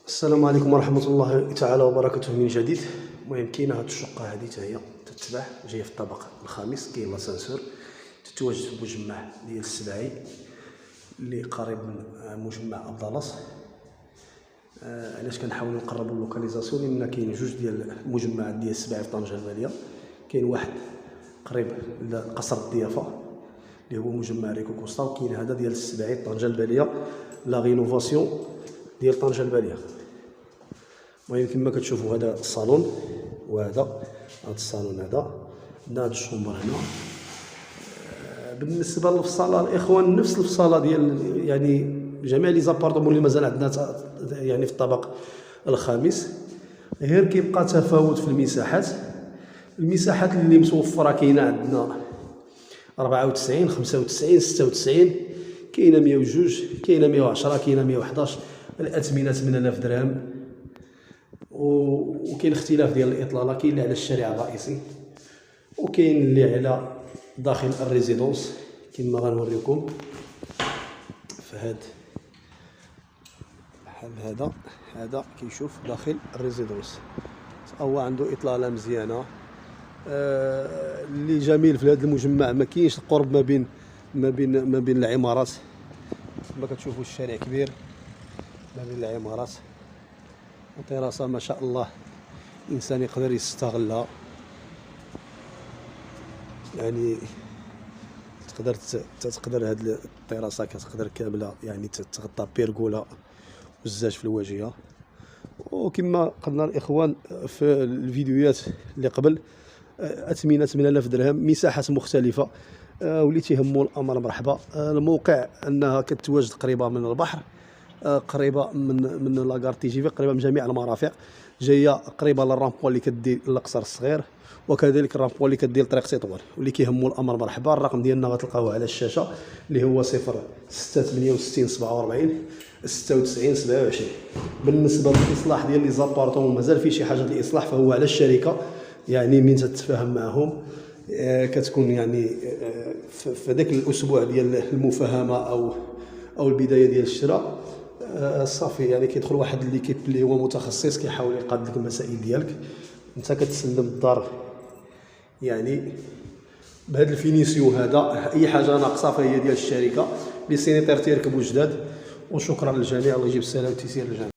السلام عليكم ورحمة الله تعالى وبركاته من جديد. المهم كاينه هاد الشقة هادي حتى هي تتباع، جاية في الطابق الخامس، كاين لاسانسور، تتواجد في مجمع ديال السباعي اللي قريب من مجمع أبدالاس. علاش كنحاولو نقربو اللوكاليزاسيون؟ لأن كاين جوج ديال المجمعات ديال السباعي في طنجة المالية. كاين واحد قريب لقصر الضيافة اللي هو مجمع ريكو كوستا، وكاين هذا ديال السباعي طنجة المالية لا رينوفاسيون ديال طنجة المالية. المهم كما كتشوفوا هذا الصالون، وهذا الصالون هذا عندنا هاد الشومبر هنا. بالنسبه للفصاله الاخوان، نفس الفصاله ديال يعني جميع لي زابارتمون اللي مازال عندنا يعني في الطبق الخامس، غير كيبقى تفاوت في المساحات. المساحات اللي متوفره كاينه عندنا 94 95 96، كاينه 102، كاينه 110، كاينه 111. الاثمنه 8000 درهم، وكاين اختلاف ديال الاطلاله. كاين اللي على الشارع الرئيسي، وكاين اللي على داخل الريزيدونس كما غنوريكم في هذا كيشوف داخل الريزيدونس. هو عنده اطلاله مزيانه. اللي جميل في هذا المجمع ما كاينش القرب ما بين العمارات. كما كتشوفوا الشارع كبير ما بين العمارات، وطراسه ما شاء الله الانسان يقدر يستغلها. يعني تقدر هاد الطراسه كتقدر كامله يعني تغطى بيرغولا والزاج في الواجهه. وكما قلنا الاخوان في الفيديوهات اللي قبل، اثمنه 8000 درهم، مساحات مختلفه، واللي تيهمو الامر مرحبا. الموقع انها كتواجد قريبه من البحر، قريبه من لاكار تي جي في، قريبه من جميع المرافق، جايه قريبه للرامبوان اللي كدير للقصر الصغير، وكذلك الرامبوان اللي كدير لطريق تطوان. واللي كيهمو الامر مرحبا. الرقم ديالنا غتلقاوه على الشاشه اللي هو 0668 47 96 27. بالنسبه للاصلاح ديال لي زابارتون مازال فيه شي حاجه الاصلاح، فهو على الشركه. يعني من تتفاهم معهم كتكون يعني في ذاك الاسبوع ديال المفاهمه او البدايه ديال الشراء، صافي يعني كيدخل واحد ليكيب اللي هو متخصص كيحاول يقاد لك المسائل ديالك. انت كتسلم الدار يعني بهذا الفينيسيو هذا. اي حاجه ناقصه فهي ديال الشركه. لي سينيتير تيركبوا جداد. وشكرا للجميع، الله يجيب السلامه والتيسير للجميع.